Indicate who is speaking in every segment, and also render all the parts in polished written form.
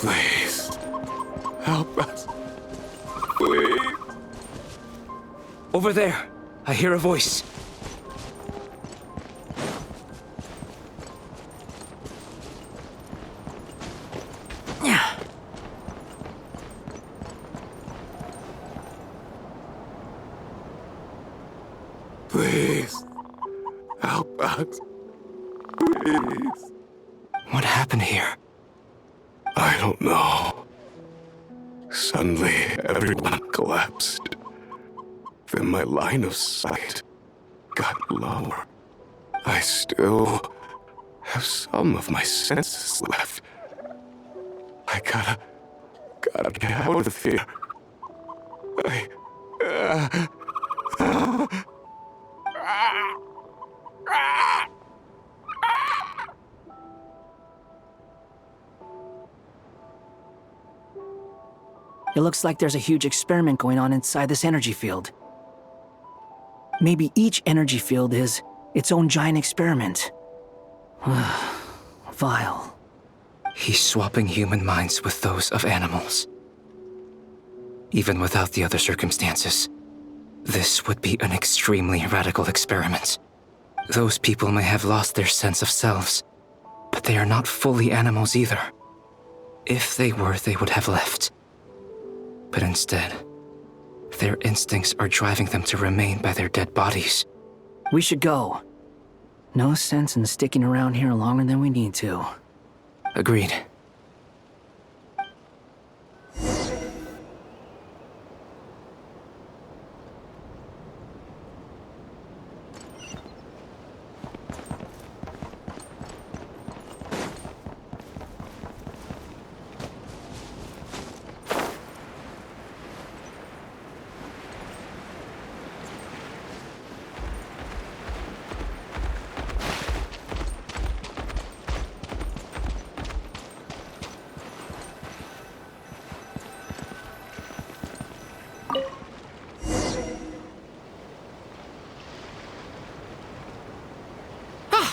Speaker 1: Please. Help us. Please.
Speaker 2: Over there. I hear a voice.
Speaker 1: Please. Help us. Please.
Speaker 2: What happened here?
Speaker 1: I don't know. Suddenly, everyone collapsed. Then my line of sight got lower. I still have some of my senses left. I gotta get out of here.
Speaker 3: It looks like there's a huge experiment going on inside this energy field. Maybe each energy field is its own giant experiment. Vile.
Speaker 2: He's swapping human minds with those of animals. Even without the other circumstances, this would be an extremely radical experiment. Those people may have lost their sense of selves, but they are not fully animals either. If they were, they would have left. But instead, their instincts are driving them to remain by their dead bodies.
Speaker 3: We should go. No sense in sticking around here longer than we need to.
Speaker 2: Agreed.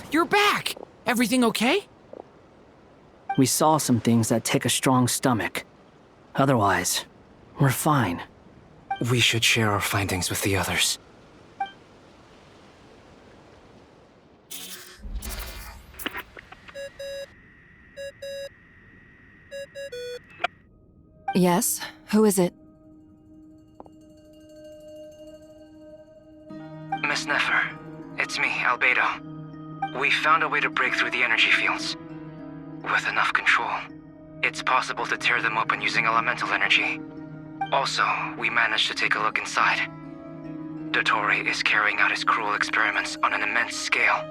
Speaker 4: You're back! Everything okay?
Speaker 3: We saw some things that take a strong stomach. Otherwise, we're fine.
Speaker 2: We should share our findings with the others.
Speaker 5: Yes? Who is it?
Speaker 2: Miss Nefer, it's me, Albedo. We found a way to break through the energy fields. With enough control, it's possible to tear them open using elemental energy. Also, we managed to take a look inside. Dottore is carrying out his cruel experiments on an immense scale.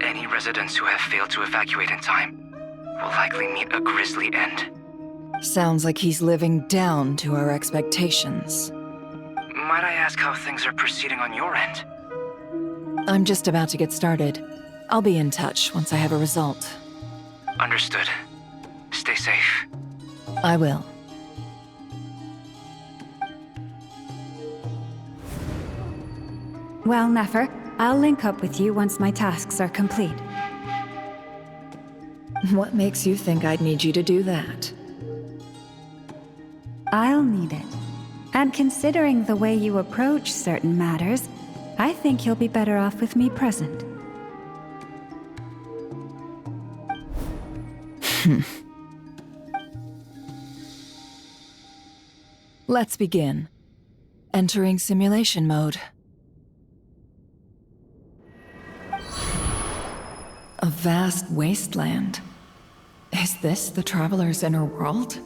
Speaker 2: Any residents who have failed to evacuate in time will likely meet a grisly end.
Speaker 5: Sounds like he's living down to our expectations.
Speaker 2: Might I ask how things are proceeding on your end?
Speaker 5: I'm just about to get started. I'll be in touch once I have a result.
Speaker 2: Understood. Stay safe.
Speaker 5: I will.
Speaker 6: Well, Nefer, I'll link up with you once my tasks are complete.
Speaker 5: What makes you think I'd need you to do that?
Speaker 6: I'll need it. And considering the way you approach certain matters, I think you'll be better off with me present.
Speaker 5: Let's begin. Entering simulation mode. A vast wasteland. Is this the Traveler's inner world?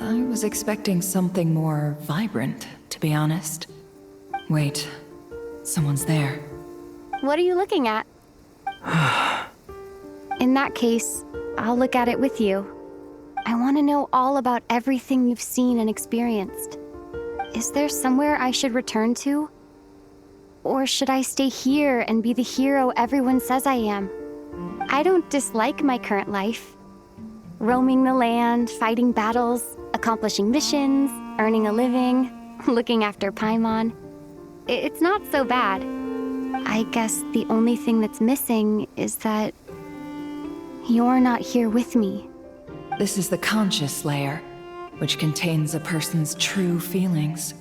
Speaker 5: I was expecting something more vibrant, to be honest. Wait, someone's there.
Speaker 7: What are you looking at? In that case, I'll look at it with you. I want to know all about everything you've seen and experienced. Is there somewhere I should return to? Or should I stay here and be the hero everyone says I am? I don't dislike my current life. Roaming the land, fighting battles, accomplishing missions, earning a living, looking after Paimon. It's not so bad. I guess the only thing that's missing is that you're not here with me.
Speaker 5: This is the conscious layer, which contains a person's true feelings.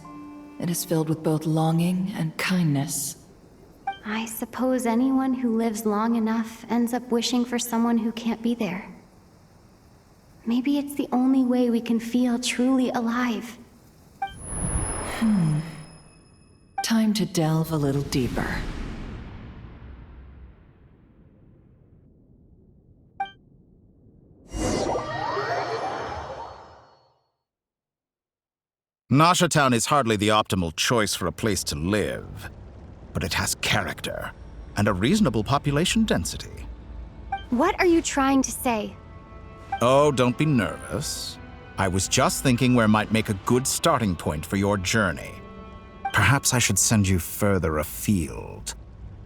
Speaker 5: It is filled with both longing and kindness.
Speaker 7: I suppose anyone who lives long enough ends up wishing for someone who can't be there. Maybe it's the only way we can feel truly alive.
Speaker 5: Time to delve a little deeper.
Speaker 8: Nasha Town is hardly the optimal choice for a place to live, but it has character and a reasonable population density.
Speaker 7: What are you trying to say?
Speaker 8: Oh, don't be nervous. I was just thinking where might make a good starting point for your journey. Perhaps I should send you further afield.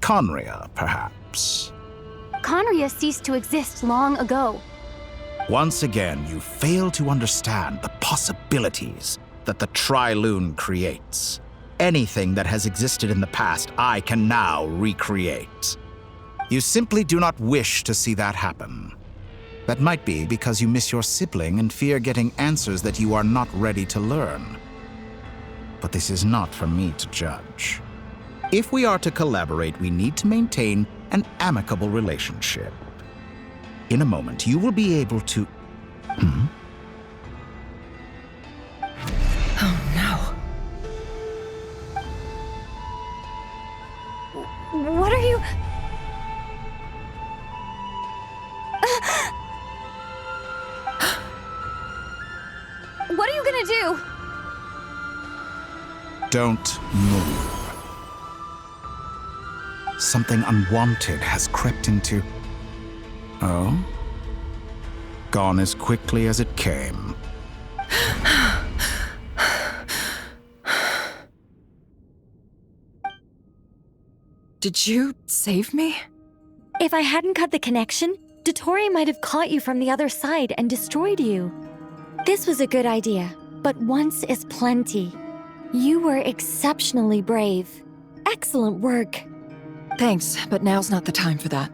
Speaker 8: Conria, perhaps.
Speaker 7: Conria ceased to exist long ago.
Speaker 8: Once again, you fail to understand the possibilities that the Tri-Lune creates. Anything that has existed in the past, I can now recreate. You simply do not wish to see that happen. That might be because you miss your sibling and fear getting answers that you are not ready to learn. But this is not for me to judge. If we are to collaborate, we need to maintain an amicable relationship. In a moment, you will be able to...
Speaker 5: Oh no.
Speaker 7: What are you... What are you gonna do?
Speaker 8: Don't move. Something unwanted has crept into... Oh? Gone as quickly as it came.
Speaker 5: Did you save me?
Speaker 9: If I hadn't cut the connection, Dottore might have caught you from the other side and destroyed you. This was a good idea, but once is plenty. You were exceptionally brave. Excellent work.
Speaker 5: Thanks, but now's not the time for that.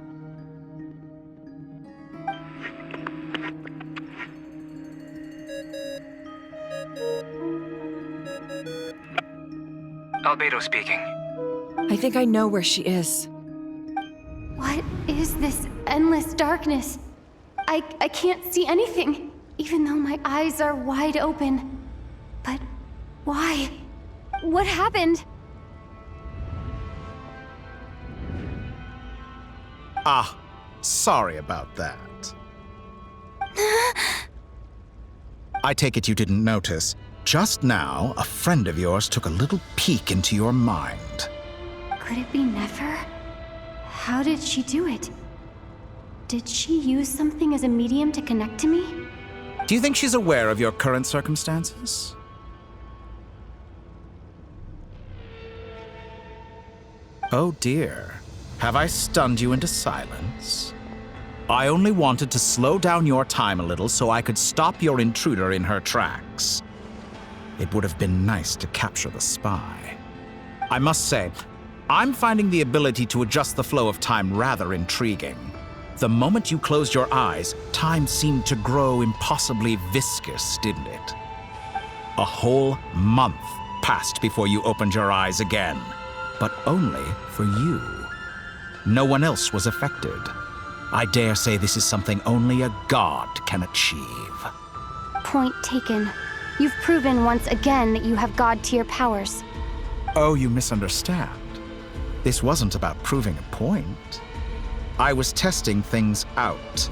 Speaker 2: Albedo speaking.
Speaker 5: I think I know where she is.
Speaker 7: What is this endless darkness? I can't see anything, even though my eyes are wide open. But why? What happened?
Speaker 8: Ah, sorry about that. I take it you didn't notice. Just now, a friend of yours took a little peek into your mind.
Speaker 7: Could it be Nefer? How did she do it? Did she use something as a medium to connect to me?
Speaker 8: Do you think she's aware of your current circumstances? Oh dear. Have I stunned you into silence? I only wanted to slow down your time a little so I could stop your intruder in her tracks. It would have been nice to capture the spy. I must say, I'm finding the ability to adjust the flow of time rather intriguing. The moment you closed your eyes, time seemed to grow impossibly viscous, didn't it? A whole month passed before you opened your eyes again, but only for you. No one else was affected. I dare say this is something only a god can achieve.
Speaker 7: Point taken. You've proven once again that you have god-tier powers.
Speaker 8: Oh, you misunderstand. This wasn't about proving a point. I was testing things out.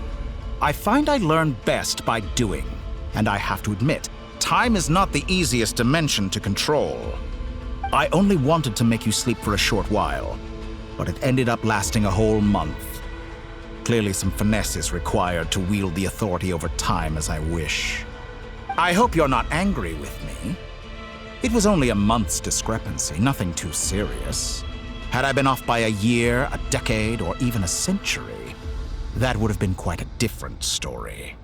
Speaker 8: I find I learn best by doing, and I have to admit, time is not the easiest dimension to control. I only wanted to make you sleep for a short while, but it ended up lasting a whole month. Clearly some finesse is required to wield the authority over time as I wish. I hope you're not angry with me. It was only a month's discrepancy, nothing too serious. Had I been off by a year, a decade, or even a century, that would have been quite a different story.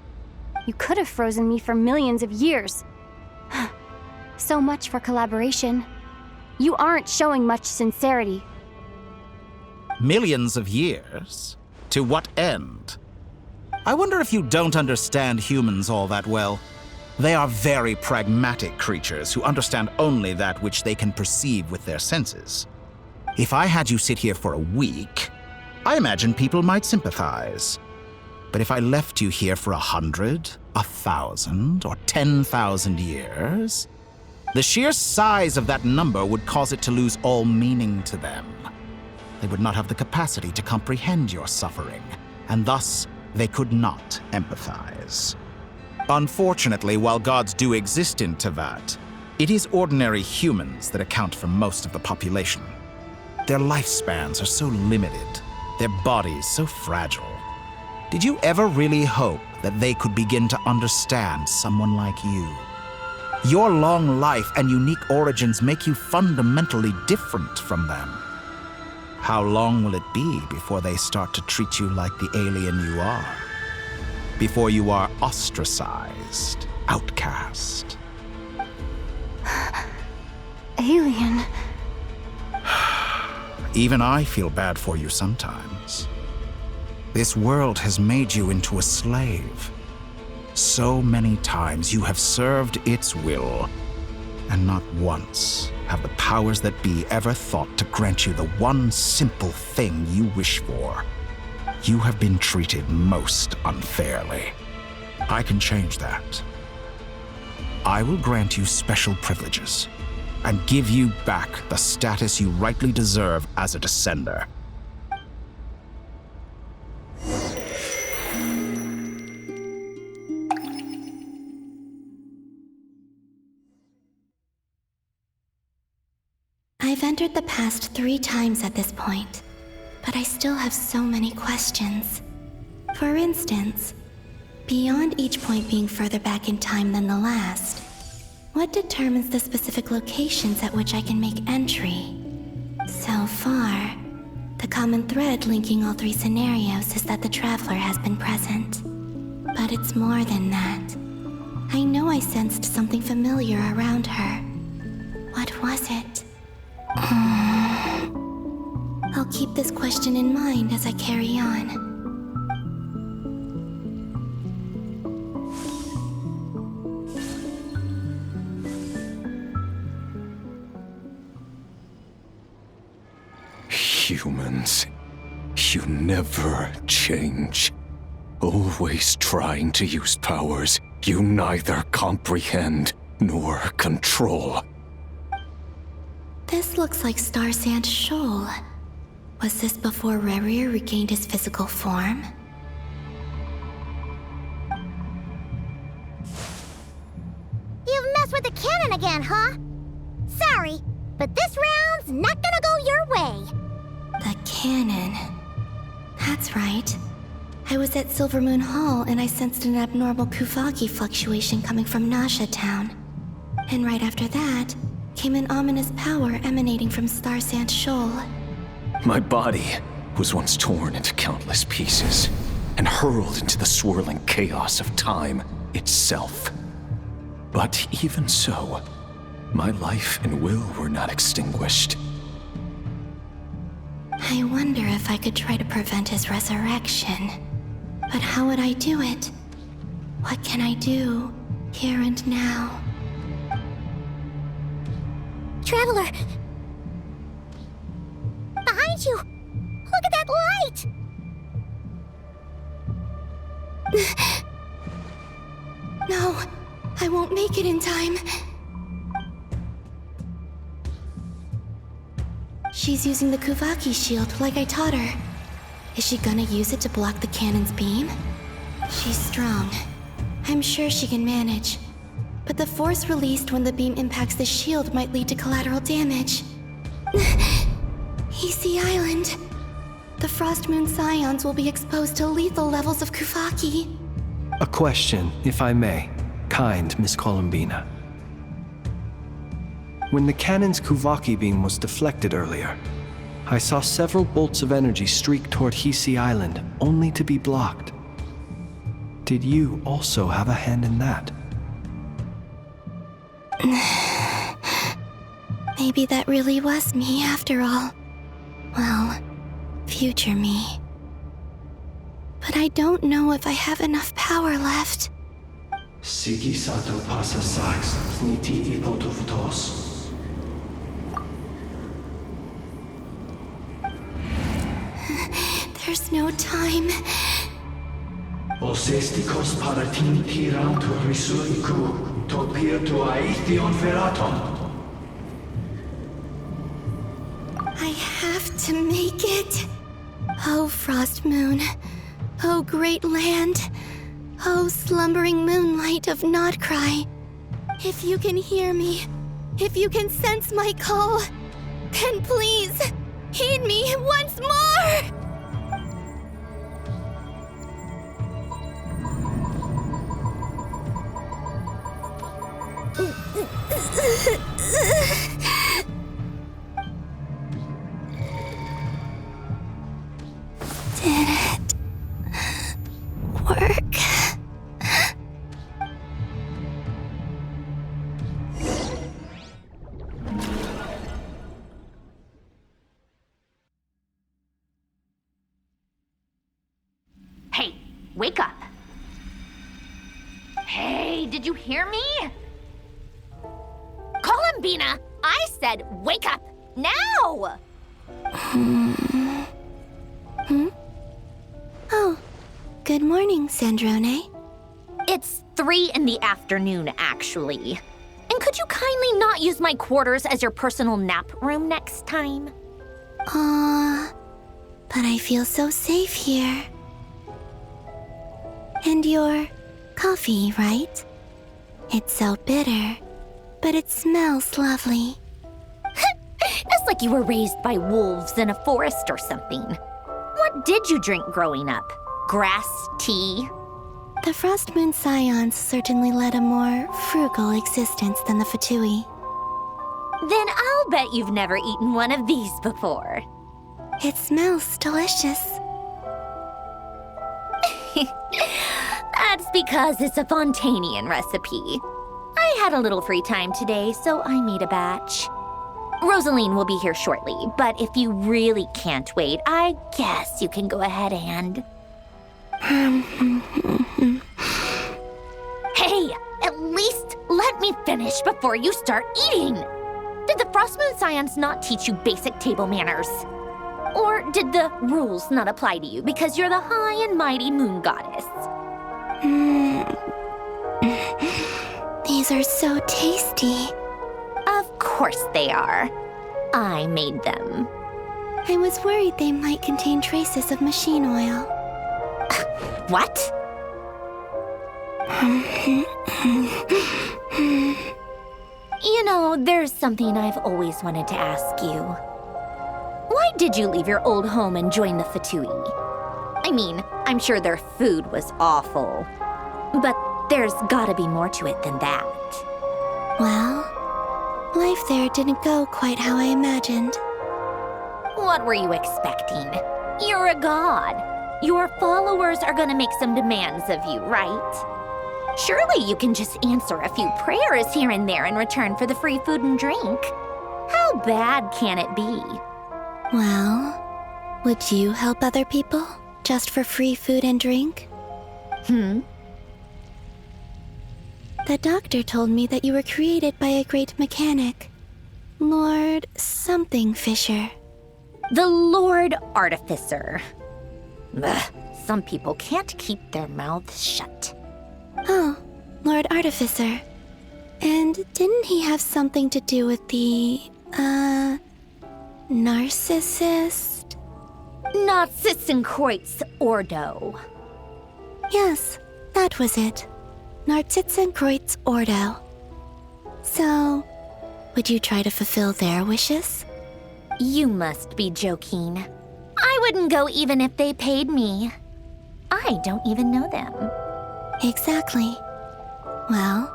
Speaker 7: You could have frozen me for millions of years. So much for collaboration. You aren't showing much sincerity.
Speaker 8: Millions of years? To what end? I wonder if you don't understand humans all that well. They are very pragmatic creatures who understand only that which they can perceive with their senses. If I had you sit here for a week, I imagine people might sympathize. But if I left you here for 100, 1,000, or 10,000 years, the sheer size of that number would cause it to lose all meaning to them. They would not have the capacity to comprehend your suffering, and thus they could not empathize. Unfortunately, while gods do exist in Tevat, it is ordinary humans that account for most of the population. Their lifespans are so limited, their bodies so fragile. Did you ever really hope that they could begin to understand someone like you? Your long life and unique origins make you fundamentally different from them. How long will it be before they start to treat you like the alien you are? Before you are ostracized, outcast?
Speaker 7: Alien.
Speaker 8: Even I feel bad for you sometimes. This world has made you into a slave. So many times you have served its will, and not once have the powers that be ever thought to grant you the one simple thing you wish for. You have been treated most unfairly. I can change that. I will grant you special privileges and give you back the status you rightly deserve as a descender.
Speaker 10: I've entered the past 3 times at this point, but I still have so many questions. For instance, beyond each point being further back in time than the last, what determines the specific locations at which I can make entry? So far, the common thread linking all 3 scenarios is that the Traveler has been present. But it's more than that. I know I sensed something familiar around her. What was it? I'll keep this question in mind as I carry on.
Speaker 1: Humans, you never change. Always trying to use powers you neither comprehend nor control.
Speaker 10: This looks like Star Sand Shoal. Was this before Rerir regained his physical form?
Speaker 11: You've messed with the cannon again, huh? Sorry, but this round's not gonna go your way.
Speaker 10: The cannon. That's right. I was at Silvermoon Hall and I sensed an abnormal Kuvagi fluctuation coming from Nasha Town. And right after that, came an ominous power emanating from Star Sand Shoal.
Speaker 1: My body was once torn into countless pieces and hurled into the swirling chaos of time itself. But even so, my life and will were not extinguished.
Speaker 10: I wonder if I could try to prevent his resurrection. But how would I do it? What can I do, here and now?
Speaker 11: Traveler! Behind you! Look at that light!
Speaker 10: No, I won't make it in time. She's using the Kuvaki shield like I taught her. Is she gonna use it to block the cannon's beam? She's strong. I'm sure she can manage. But the force released when the beam impacts the shield might lead to collateral damage. EC Island. The Frost Moon Scions will be exposed to lethal levels of Kuvaki.
Speaker 12: A question, if I may. Kind Miss Columbina. When the cannon's Kuvaki beam was deflected earlier, I saw several bolts of energy streak toward Hisi Island, only to be blocked. Did you also have a hand in that?
Speaker 10: Maybe that really was me after all. Well, future me. but I don't know if I have enough power left.
Speaker 12: Siki sato pasa sax niti ipotuvtos.
Speaker 10: There's no time.
Speaker 12: Osestikos paratin tiran tu risuiku, topir tu aithion feraton.
Speaker 10: I have to make it. Oh, Frost Moon. Oh, great land. Oh, slumbering moonlight of Nodcry. If you can hear me, if you can sense my call, then please, heed me once more! Did it work?
Speaker 13: Hey, wake up. Hey, did you hear me? Columbina, I said wake up now!
Speaker 10: Oh, good morning, Sandrone.
Speaker 13: It's 3 in the afternoon, actually. And could you kindly not use my quarters as your personal nap room next time?
Speaker 10: But I feel so safe here. And your coffee, right? It's so bitter, but it smells lovely.
Speaker 13: It's like you were raised by wolves in a forest or something. What did you drink growing up? Grass tea?
Speaker 10: The Frost Moon Scions certainly led a more frugal existence than the Fatui.
Speaker 13: Then I'll bet you've never eaten one of these before.
Speaker 10: It smells delicious.
Speaker 13: That's because it's a Fontanian recipe. I had a little free time today, so I made a batch. Rosaline will be here shortly, but if you really can't wait, I guess you can go ahead and... Hey, at least let me finish before you start eating! Did the Frostmoon Scions not teach you basic table manners? Or did the rules not apply to you because you're the high and mighty moon goddess?
Speaker 10: These are so tasty.
Speaker 13: Of course they are. I made them.
Speaker 10: I was worried they might contain traces of machine oil.
Speaker 13: What? You know, there's something I've always wanted to ask you. Why did you leave your old home and join the Fatui? I mean, I'm sure their food was awful. But there's gotta be more to it than that.
Speaker 10: Well, life there didn't go quite how I imagined.
Speaker 13: What were you expecting? You're a god. Your followers are gonna make some demands of you, right? Surely you can just answer a few prayers here and there in return for the free food and drink. How bad can it be?
Speaker 10: Well, would you help other people just for free food and drink? The doctor told me that you were created by a great mechanic, Lord something Fisher.
Speaker 13: The Lord Artificer. Ugh, some people can't keep their mouths shut.
Speaker 10: Oh, Lord Artificer. And didn't he have something to do with the, narcissist?
Speaker 13: Narcissenkreuz Ordo.
Speaker 10: Yes, that was it. Narcissenkreuz Ordo. So, would you try to fulfill their wishes?
Speaker 13: You must be joking. I wouldn't go even if they paid me. I don't even know them.
Speaker 10: Exactly. Well,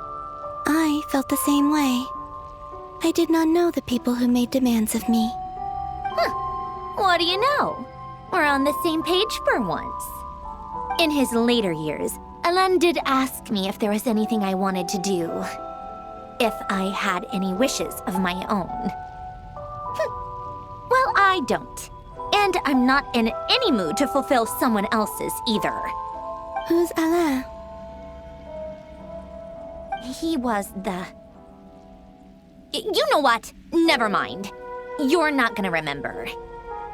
Speaker 10: I felt the same way. I did not know the people who made demands of me.
Speaker 13: What do you know? We're on the same page for once. In his later years, Alan did ask me if there was anything I wanted to do. If I had any wishes of my own. Well, I don't. And I'm not in any mood to fulfill someone else's either.
Speaker 10: Who's Alain?
Speaker 13: He was the... You know what? Never mind. You're not gonna remember.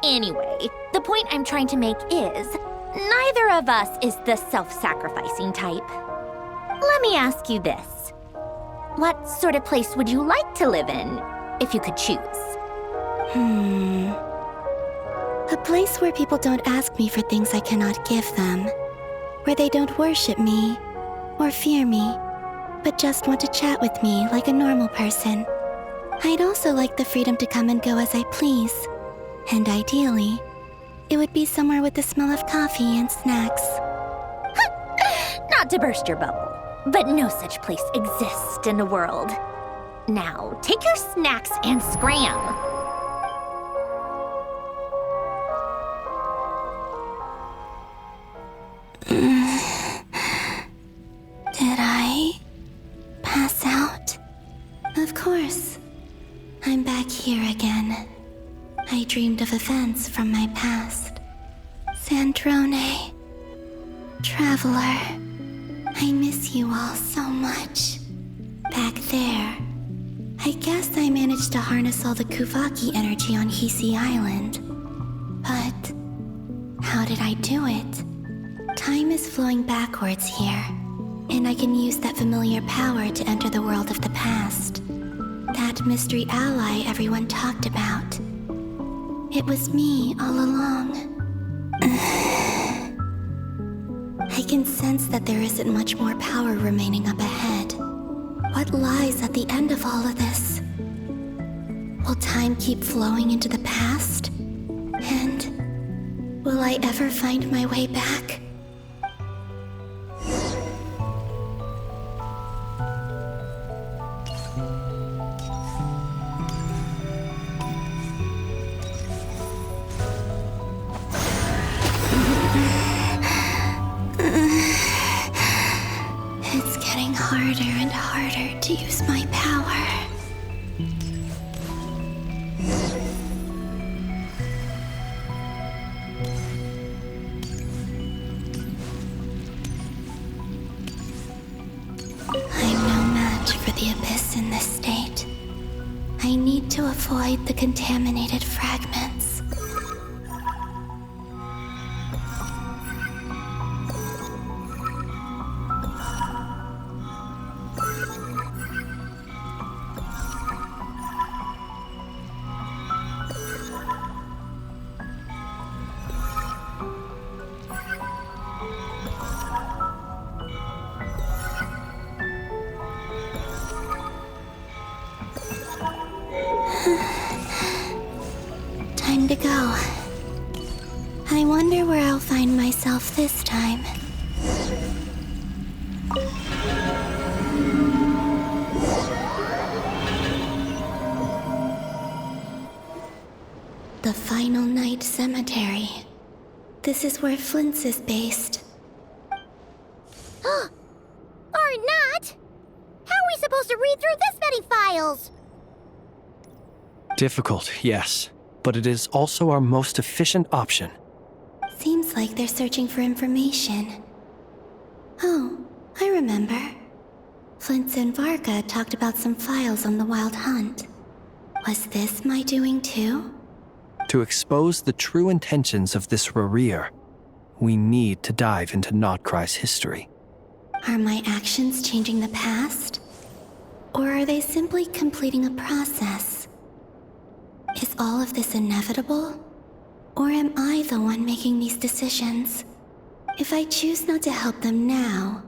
Speaker 13: Anyway, the point I'm trying to make is, neither of us is the self-sacrificing type. Let me ask you this. What sort of place would you like to live in, if you could choose?
Speaker 10: A place where people don't ask me for things I cannot give them. Where they don't worship me, or fear me, but just want to chat with me like a normal person. I'd also like the freedom to come and go as I please. And ideally, it would be somewhere with the smell of coffee and snacks.
Speaker 13: Not to burst your bubble, but no such place exists in the world. Now, take your snacks and scram.
Speaker 10: Did I pass out? Of course. I'm back here again. I dreamed of events from my past. Sandrone. Traveler. I miss you all so much. Back there. I guess I managed to harness all the Kuvaki energy on Hisi Island. But how did I do it? Time is flowing backwards here, and I can use that familiar power to enter the world of the past. That mystery ally everyone talked about. It was me all along. I can sense that there isn't much more power remaining up ahead. What lies at the end of all of this? Will time keep flowing into the past? And will I ever find my way back? It's getting harder and harder to use my power. I'm no match for the Abyss in this state. I need to avoid the contaminated fragments. Time to go. I wonder where I'll find myself this time. The Final Night Cemetery. This is where Flint's is based.
Speaker 11: Or not! How are we supposed to read through this many files?
Speaker 12: Difficult, yes, but it is also our most efficient option.
Speaker 10: Seems like they're searching for information. Oh, I remember. Flint's and Varga talked about some files on the Wild Hunt. Was this my doing too?
Speaker 12: To expose the true intentions of this Rarir, we need to dive into Notcry's history.
Speaker 10: Are my actions changing the past? Or are they simply completing a process? Is all of this inevitable? Or am I the one making these decisions? If I choose not to help them now,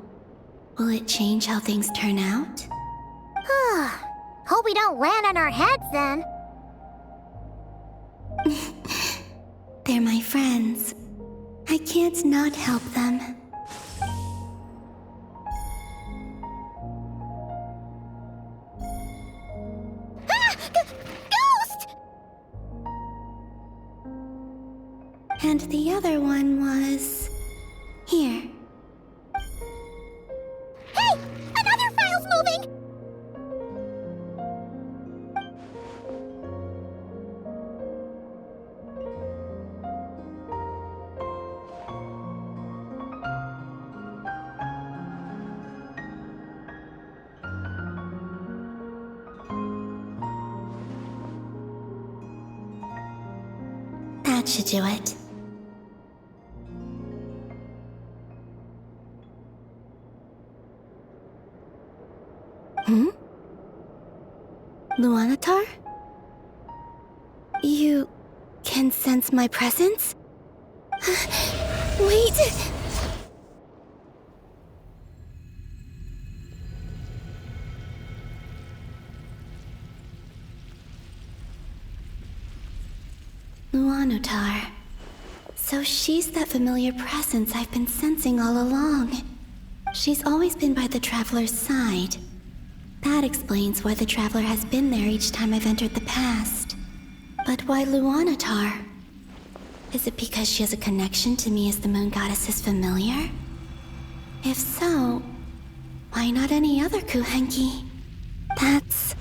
Speaker 10: will it change how things turn out?
Speaker 11: Hope we don't land on our heads then.
Speaker 10: They're my friends. I can't not help them.
Speaker 11: Ghost!
Speaker 10: And the other one was... here.
Speaker 11: Hey! Another file's moving!
Speaker 10: should do it. Luanatar? You can sense my presence? Wait! Luanatar. So she's that familiar presence I've been sensing all along. She's always been by the Traveler's side. That explains why the Traveler has been there each time I've entered the past. But why Luanatar? Is it because she has a connection to me as the Moon Goddess's familiar? If so, why not any other Kuhenki? That's...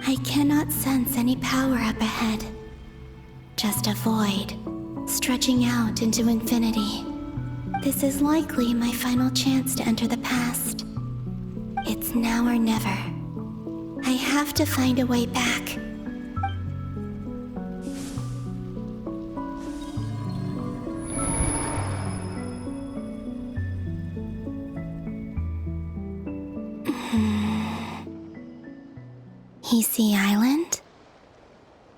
Speaker 10: I cannot sense any power up ahead. Just a void, stretching out into infinity. This is likely my final chance to enter the past. It's now or never. I have to find a way back. Hisi Island?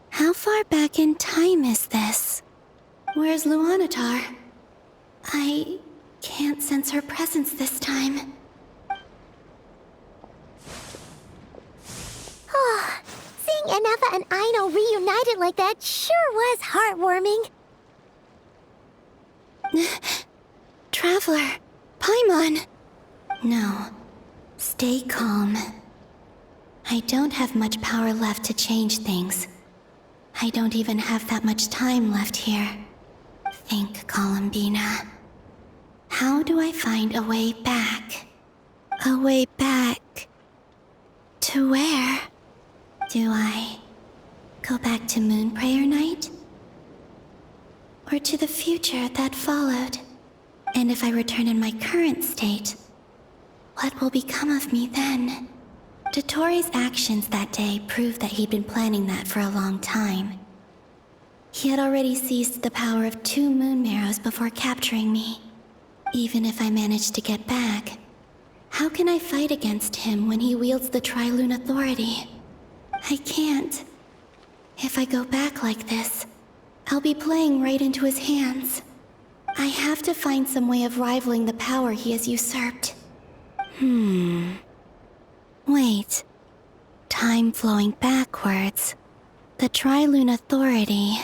Speaker 10: How far back in time is this? Where's Luanatar? I can't sense her presence this time.
Speaker 11: Oh, seeing Anafa and Aino reunited like that sure was heartwarming.
Speaker 10: Traveler, Paimon. No, stay calm. I don't have much power left to change things. I don't even have that much time left here. Think, Columbina. How do I find a way back? A way back... to where? Do I go back to Moon Prayer Night? Or to the future that followed? And if I return in my current state, what will become of me then? Dotori's actions that day proved that he'd been planning that for a long time. He had already seized the power of 2 Moon Marrows before capturing me. Even if I managed to get back, how can I fight against him when he wields the Tri-Lune Authority? I can't. If I go back like this, I'll be playing right into his hands. I have to find some way of rivaling the power he has usurped. Wait. Time flowing backwards. The Tri-Lune Authority.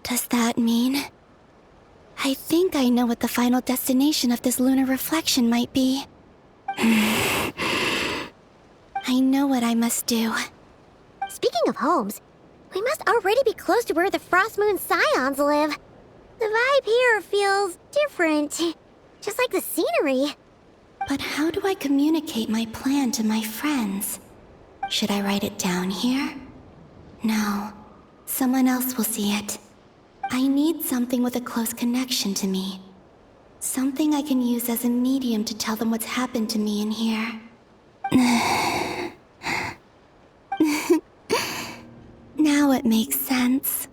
Speaker 10: Does that mean... I think I know what the final destination of this lunar reflection might be. I know what I must do.
Speaker 11: Speaking of homes, we must already be close to where the Frost Moon Scions live. The vibe here feels different, just like the scenery.
Speaker 10: But how do I communicate my plan to my friends? Should I write it down here? No. Someone else will see it. I need something with a close connection to me. Something I can use as a medium to tell them what's happened to me in here. Now it makes sense.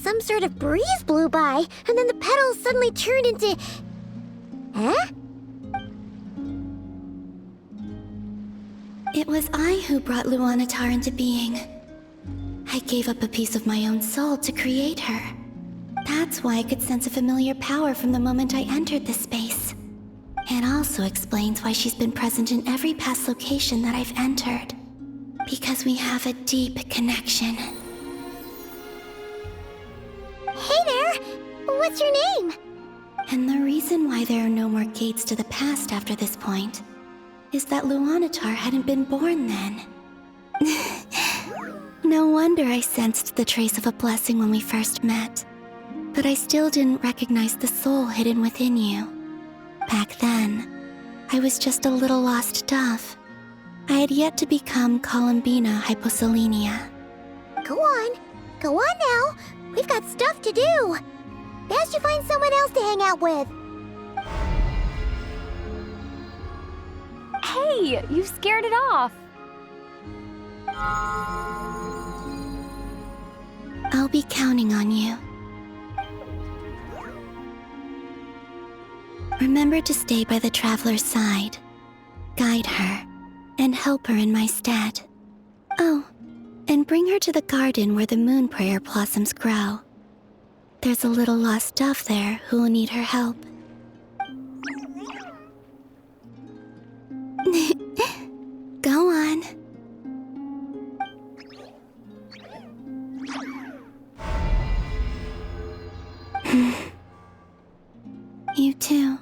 Speaker 11: Some sort of breeze blew by, and then the petals suddenly turned into... Huh?
Speaker 10: It was I who brought Luanatar into being. I gave up a piece of my own soul to create her. That's why I could sense a familiar power from the moment I entered this space. It also explains why she's been present in every past location that I've entered. Because we have a deep connection.
Speaker 11: Hey there! What's your name?
Speaker 10: And the reason why there are no more gates to the past after this point is that Luanatar hadn't been born then. No wonder I sensed the trace of a blessing when we first met. But I still didn't recognize the soul hidden within you. Back then, I was just a little lost dove. I had yet to become Columbina Hyposelenia.
Speaker 11: Go on now. We've got stuff to do. Best you find someone else to hang out with.
Speaker 9: Hey, you scared it off.
Speaker 10: I'll be counting on you. Remember to stay by the traveler's side, guide her, and help her in my stead. Oh, and bring her to the garden where the moon prayer blossoms grow. There's a little lost dove there who will need her help. Go on. You too.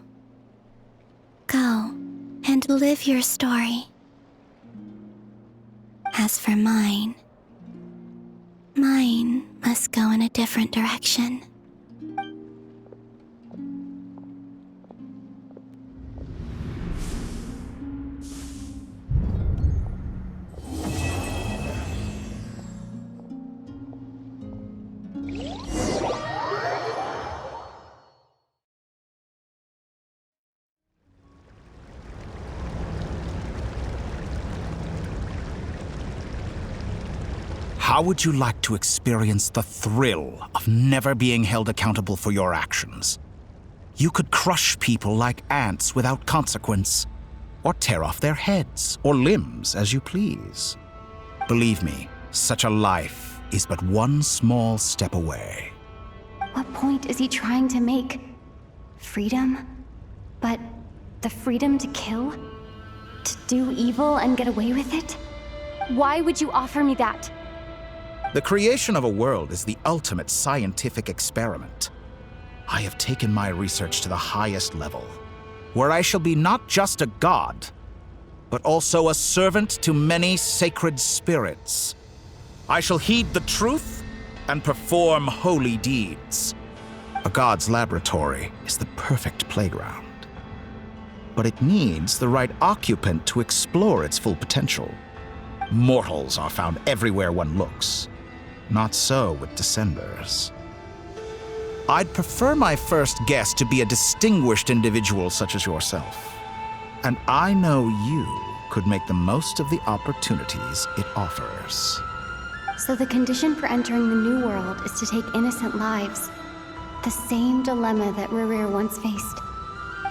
Speaker 10: Go and live your story. As for mine must go in a different direction.
Speaker 8: How would you like to experience the thrill of never being held accountable for your actions? You could crush people like ants without consequence, or tear off their heads or limbs as you please. Believe me, such a life is but one small step away.
Speaker 7: What point is he trying to make? Freedom? But the freedom to kill? To do evil and get away with it? Why would you offer me that?
Speaker 8: The creation of a world is the ultimate scientific experiment. I have taken my research to the highest level, where I shall be not just a god, but also a servant to many sacred spirits. I shall heed the truth and perform holy deeds. A god's laboratory is the perfect playground, but it needs the right occupant to explore its full potential. Mortals are found everywhere one looks. Not so with Descenders. I'd prefer my first guest to be a distinguished individual such as yourself. And I know you could make the most of the opportunities it offers.
Speaker 7: So the condition for entering the new world is to take innocent lives. The same dilemma that Rerir once faced.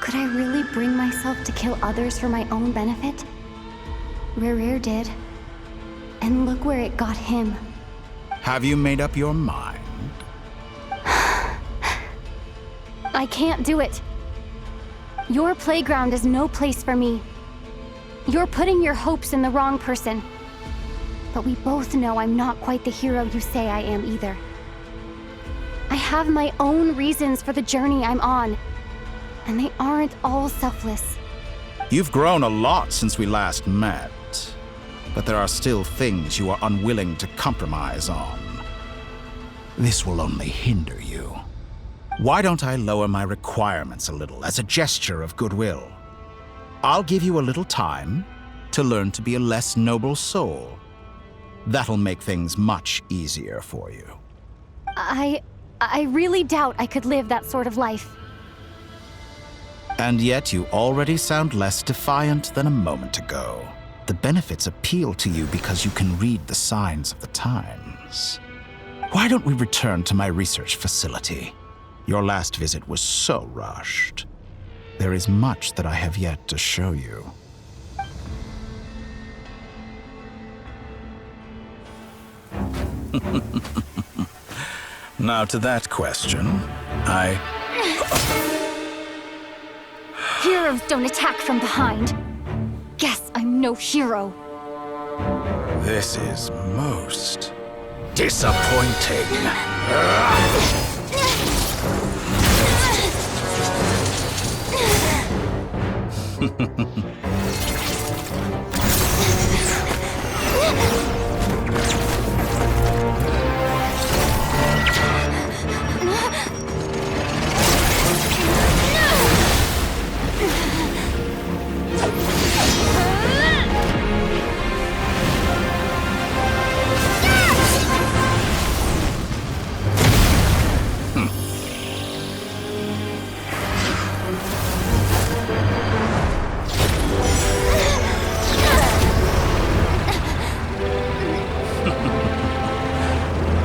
Speaker 7: Could I really bring myself to kill others for my own benefit? Rerir did. And look where it got him.
Speaker 8: Have you made up your mind?
Speaker 7: I can't do it. Your playground is no place for me. You're putting your hopes in the wrong person. But we both know I'm not quite the hero you say I am either. I have my own reasons for the journey I'm on, and they aren't all selfless.
Speaker 8: You've grown a lot since we last met, but there are still things you are unwilling to compromise on. This will only hinder you. Why don't I lower my requirements a little as a gesture of goodwill? I'll give you a little time to learn to be a less noble soul. That'll make things much easier for you.
Speaker 7: I really doubt I could live that sort of life.
Speaker 8: And yet you already sound less defiant than a moment ago. The benefits appeal to you because you can read the signs of the times. Why don't we return to my research facility? Your last visit was so rushed. There is much that I have yet to show you. Now to that question,
Speaker 9: Heroes don't attack from behind. Guess I'm no hero.
Speaker 8: This is most disappointing.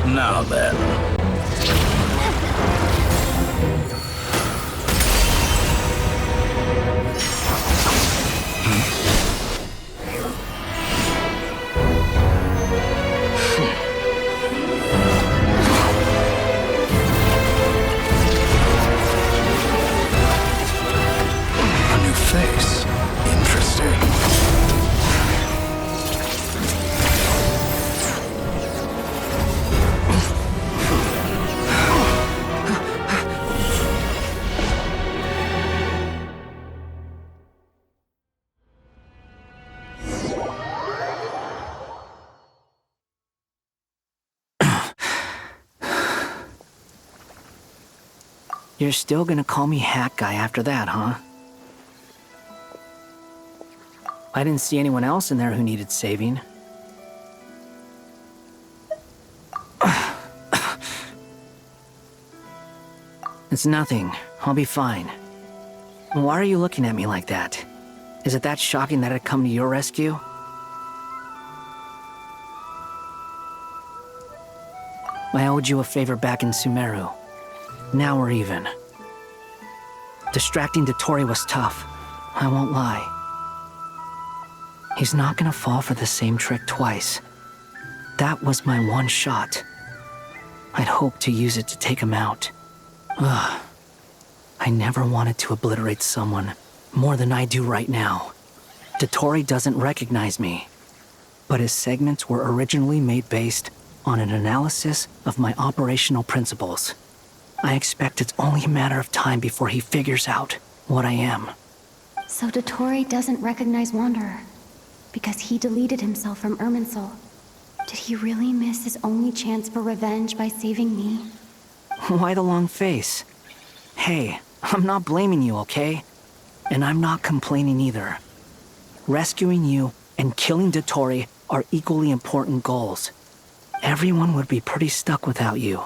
Speaker 8: Now then. A new face. Interesting.
Speaker 3: You're still gonna call me Hat Guy after that, huh? I didn't see anyone else in there who needed saving. It's nothing. I'll be fine. Why are you looking at me like that? Is it that shocking that I'd come to your rescue? I owed you a favor back in Sumeru. Now we're even. Distracting Dotori was tough. I won't lie. He's not gonna fall for the same trick twice. That was my one shot. I'd hoped to use it to take him out. Ugh. I never wanted to obliterate someone more than I do right now. Dotori doesn't recognize me, but his segments were originally made based on an analysis of my operational principles. I expect it's only a matter of time before he figures out what I am.
Speaker 7: So Dotori doesn't recognize Wanderer because he deleted himself from Irminsul. Did he really miss his only chance for revenge by saving me?
Speaker 3: Why the long face? Hey, I'm not blaming you, okay? And I'm not complaining either. Rescuing you and killing Dotori are equally important goals. Everyone would be pretty stuck without you.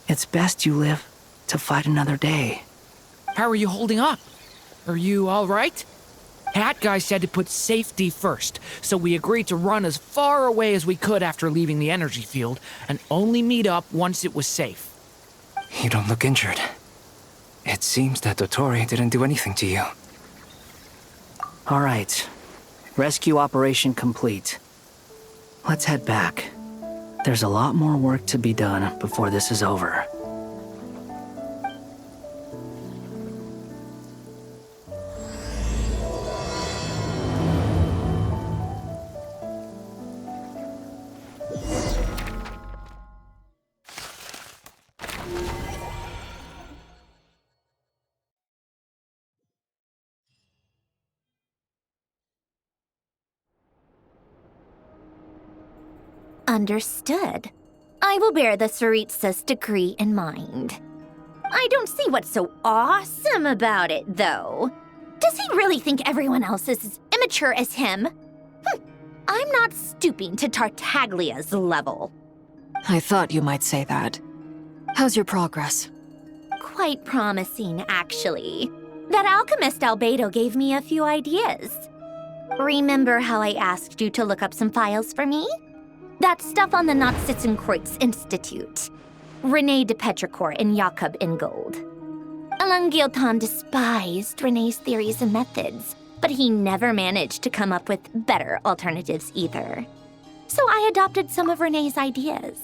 Speaker 3: It's best you live to fight another day.
Speaker 4: How are you holding up? Are you all right? Hat Guy said to put safety first, so we agreed to run as far away as we could after leaving the energy field and only meet up once it was safe.
Speaker 2: You don't look injured. It seems that Dotori didn't do anything to you.
Speaker 3: All right. Rescue operation complete. Let's head back. There's a lot more work to be done before this is over.
Speaker 13: Understood. I will bear the Tsaritsa's decree in mind. I don't see what's so awesome about it, though. Does he really think everyone else is as immature as him? I'm not stooping to Tartaglia's level.
Speaker 5: I thought you might say that. How's your progress?
Speaker 13: Quite promising, actually. That alchemist Albedo gave me a few ideas. Remember how I asked you to look up some files for me? That stuff on the Nazi-Kreuz Institute. René de Petrichor and Jakob Ingold. Alain Guillotin despised René's theories and methods, but he never managed to come up with better alternatives either. So I adopted some of René's ideas.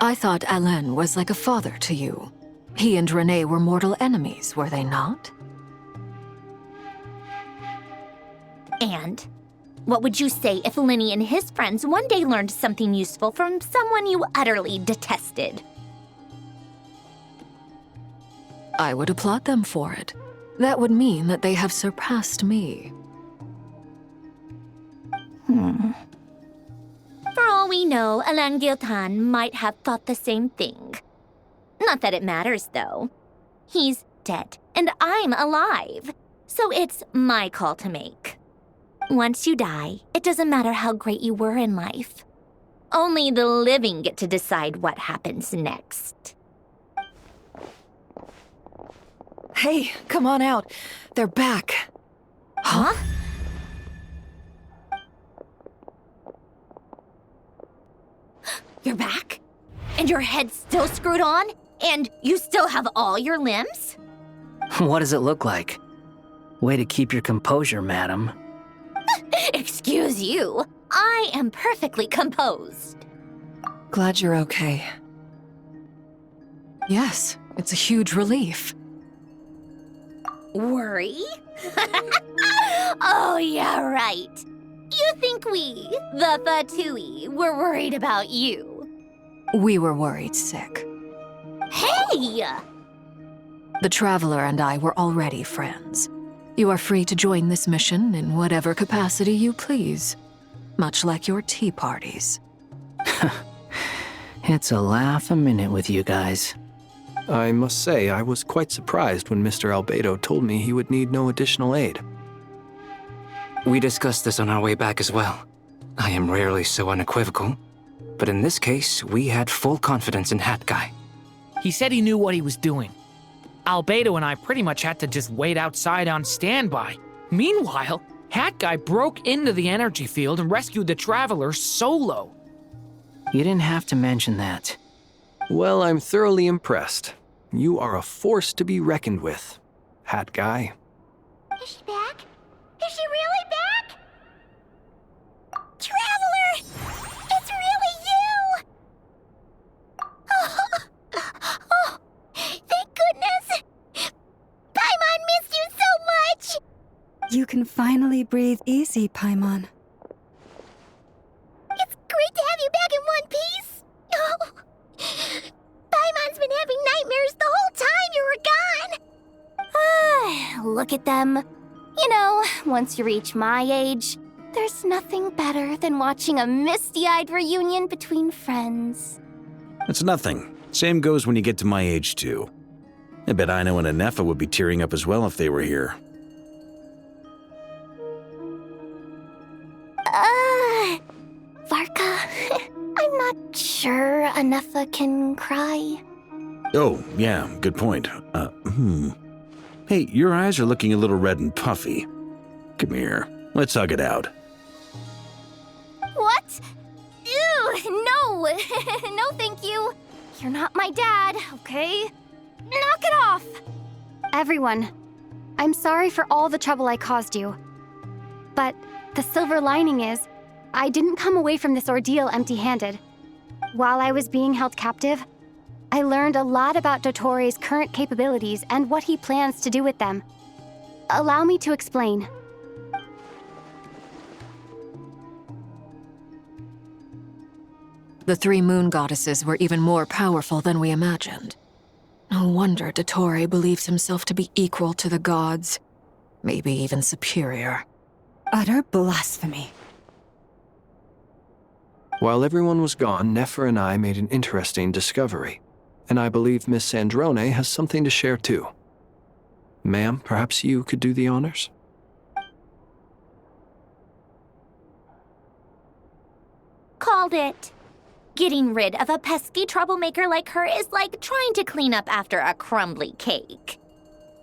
Speaker 3: I thought Alain was like a father to you. He and Renee were mortal enemies, were they not?
Speaker 13: And what would you say if Linny and his friends one day learned something useful from someone you utterly detested?
Speaker 3: I would applaud them for it. That would mean that they have surpassed me.
Speaker 13: For all we know, Alain Giltan might have thought the same thing. Not that it matters, though. He's dead, and I'm alive. So it's my call to make. Once you die, it doesn't matter how great you were in life. Only the living get to decide what happens next.
Speaker 3: Hey, come on out. They're back.
Speaker 13: Huh? You're back? And your head's still screwed on? And you still have all your limbs?
Speaker 3: What does it look like? Way to keep your composure, madam.
Speaker 13: Excuse you. I am perfectly composed.
Speaker 3: Glad you're okay. Yes, it's a huge relief.
Speaker 13: Worry? Oh, yeah, right. You think we, the Fatui, were worried about you?
Speaker 3: We were worried sick.
Speaker 13: Hey!
Speaker 3: The Traveler and I were already friends. You are free to join this mission in whatever capacity you please. Much like your tea parties. It's a laugh a minute with you guys.
Speaker 12: I must say, I was quite surprised when Mr. Albedo told me he would need no additional aid.
Speaker 2: We discussed this on our way back as well. I am rarely so unequivocal, but in this case, we had full confidence in Hat Guy.
Speaker 4: He said he knew what he was doing. Albedo and I pretty much had to just wait outside on standby. Meanwhile, Hat Guy broke into the energy field and rescued the Traveler solo.
Speaker 3: You didn't have to mention that.
Speaker 12: Well, I'm thoroughly impressed. You are a force to be reckoned with, Hat Guy.
Speaker 11: Is she back? Is she really back? Traveler! It's really you! Oh, thank goodness! Paimon missed you so much!
Speaker 6: You can finally breathe easy, Paimon.
Speaker 11: It's great to have you back in one piece! Oh, Paimon's been having nightmares the whole time you were gone!
Speaker 7: Look at them. You know, once you reach my age, there's nothing better than watching a misty-eyed reunion between friends.
Speaker 14: It's nothing. Same goes when you get to my age, too. I bet Ino and Anefa would be tearing up as well if they were here.
Speaker 7: Varka, I'm not sure Anefa can cry.
Speaker 14: Oh, yeah, good point. Hey, your eyes are looking a little red and puffy. Come here, let's hug it out.
Speaker 7: What? Ew, no! No, thank you. You're not my dad, okay? Knock it off! Everyone, I'm sorry for all the trouble I caused you. But the silver lining is, I didn't come away from this ordeal empty-handed. While I was being held captive, I learned a lot about Dottoro's current capabilities and what he plans to do with them. Allow me to explain.
Speaker 3: The three moon goddesses were even more powerful than we imagined. No wonder Dottore believes himself to be equal to the gods. Maybe even superior.
Speaker 6: Utter blasphemy.
Speaker 12: While everyone was gone, Nefer and I made an interesting discovery. And I believe Miss Sandrone has something to share too. Ma'am, perhaps you could do the honors?
Speaker 13: Called it. Getting rid of a pesky troublemaker like her is like trying to clean up after a crumbly cake.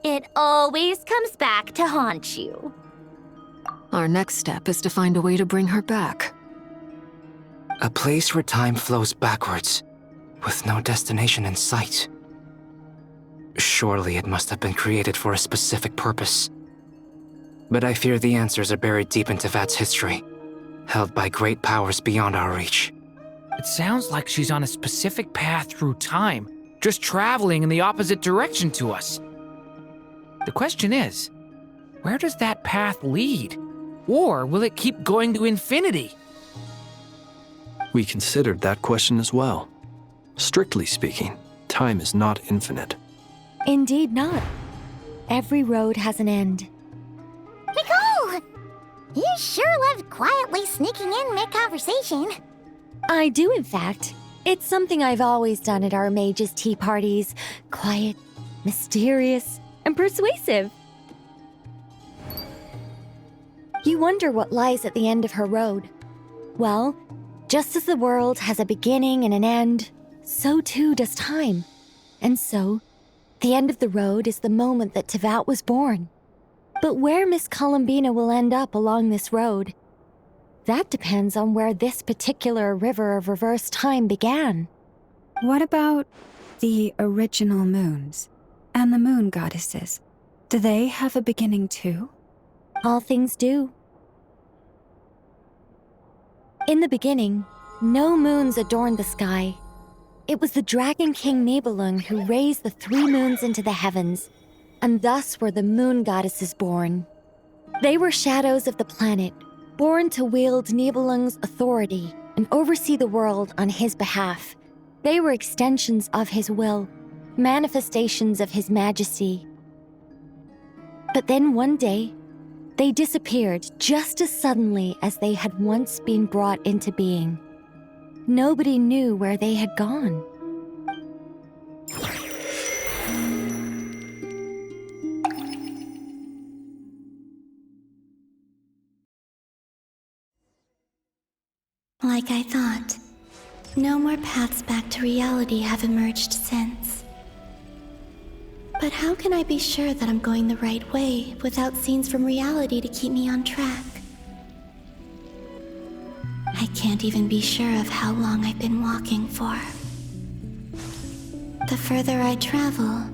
Speaker 13: It always comes back to haunt you.
Speaker 3: Our next step is to find a way to bring her back.
Speaker 2: A place where time flows backwards, with no destination in sight. Surely it must have been created for a specific purpose. But I fear the answers are buried deep into Vat's history, held by great powers beyond our reach.
Speaker 4: It sounds like she's on a specific path through time, just traveling in the opposite direction to us. The question is, where does that path lead? Or will it keep going to infinity?
Speaker 12: We considered that question as well. Strictly speaking, time is not infinite.
Speaker 9: Indeed not. Every road has an end.
Speaker 11: Nicole! You sure love quietly sneaking in mid-conversation.
Speaker 9: I do, in fact. It's something I've always done at our mages' tea parties. Quiet, mysterious, and persuasive. You wonder what lies at the end of her road. Well, just as the world has a beginning and an end, so too does time. And so, the end of the road is the moment that Tevat was born. But where Miss Columbina will end up along this road, that depends on where this particular river of reverse time began.
Speaker 6: What about the original moons and the moon goddesses? Do they have a beginning too?
Speaker 9: All things do. In the beginning, no moons adorned the sky. It was the Dragon King Nibelung who raised the 3 moons into the heavens, and thus were the moon goddesses born. They were shadows of the planet, born to wield Nibelung's authority and oversee the world on his behalf. They were extensions of his will, manifestations of his majesty. But then one day, they disappeared just as suddenly as they had once been brought into being. Nobody knew where they had gone.
Speaker 10: Like I thought, no more paths back to reality have emerged since. But how can I be sure that I'm going the right way without scenes from reality to keep me on track? I can't even be sure of how long I've been walking for. The further I travel,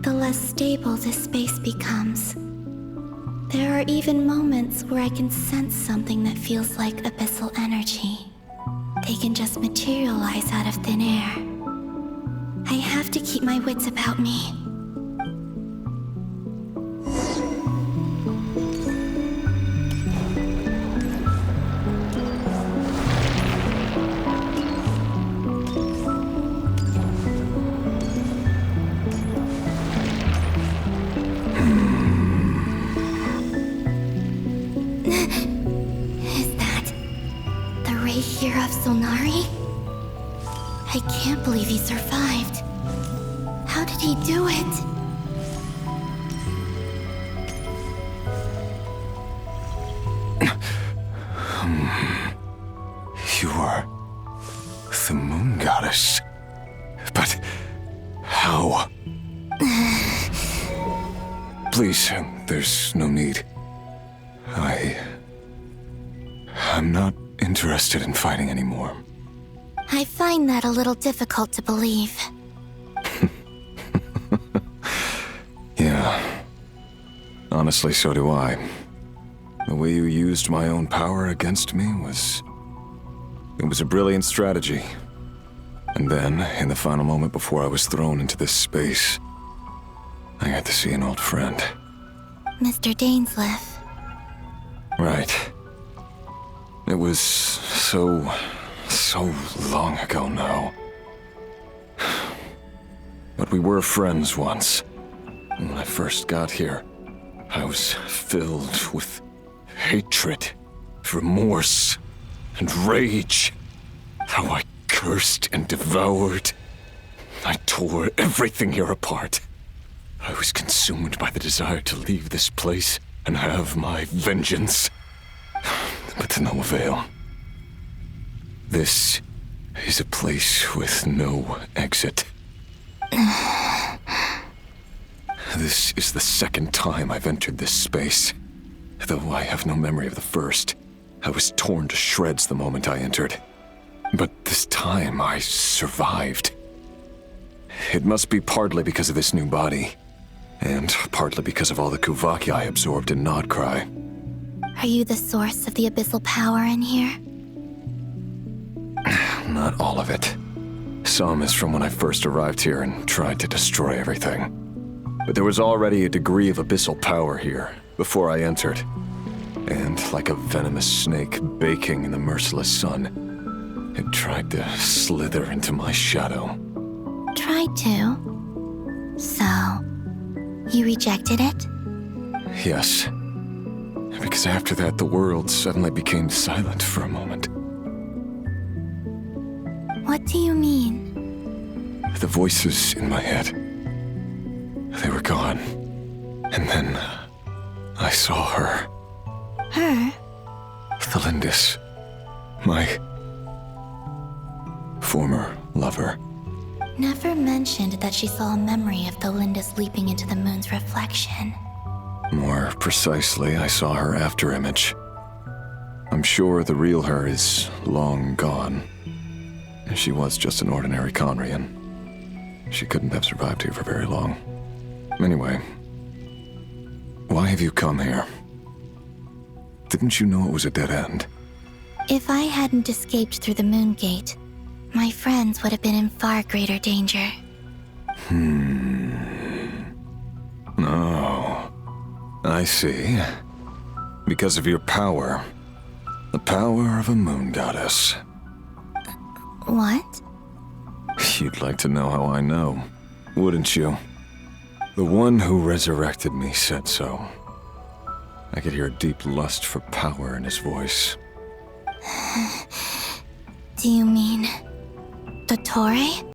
Speaker 10: the less stable this space becomes. There are even moments where I can sense something that feels like abyssal energy. They can just materialize out of thin air. I have to keep my wits about me. I can't believe he survived. How did he do it?
Speaker 1: You are the moon goddess. But how? Please, there's no need. I'm not interested in fighting anymore.
Speaker 10: I find that a little difficult to believe.
Speaker 1: Yeah. Honestly, so do I. The way you used my own power against me was a brilliant strategy. And then, in the final moment before I was thrown into this space, I got to see an old friend.
Speaker 10: Mr. Dainsleif.
Speaker 1: Right. It was so long ago now. But we were friends once. When I first got here, I was filled with hatred, remorse, and rage. How I cursed and devoured. I tore everything here apart. I was consumed by the desire to leave this place and have my vengeance. But to no avail. This is a place with no exit. This is the second time I've entered this space. Though I have no memory of the first. I was torn to shreds the moment I entered. But this time I survived. It must be partly because of this new body. And partly because of all the Kuvaki I absorbed in Nodcry.
Speaker 10: Are you the source of the abyssal power in here?
Speaker 1: not all of it. Some is from when I first arrived here and tried to destroy everything. But there was already a degree of abyssal power here before I entered. And like a venomous snake baking in the merciless sun, it tried to slither into my shadow.
Speaker 10: Tried to? So, you rejected it?
Speaker 1: Yes. Because after that, the world suddenly became silent for a moment.
Speaker 10: What do you mean?
Speaker 1: The voices in my head, they were gone. And then I saw her.
Speaker 10: Her?
Speaker 1: The Lindis. My former lover.
Speaker 10: Never mentioned that she saw a memory of the Lindis leaping into the moon's reflection.
Speaker 1: More precisely, I saw her afterimage. I'm sure the real her is long gone. She was just an ordinary Conrian. She couldn't have survived here for very long. Anyway, why have you come here? Didn't you know it was a dead end?
Speaker 10: If I hadn't escaped through the moon gate, my friends would have been in far greater danger.
Speaker 1: Oh, I see. Because of your power. The power of a moon goddess.
Speaker 10: What?
Speaker 1: You'd like to know how I know, wouldn't you? The one who resurrected me said so. I could hear a deep lust for power in his voice.
Speaker 10: Do you mean... Dottore?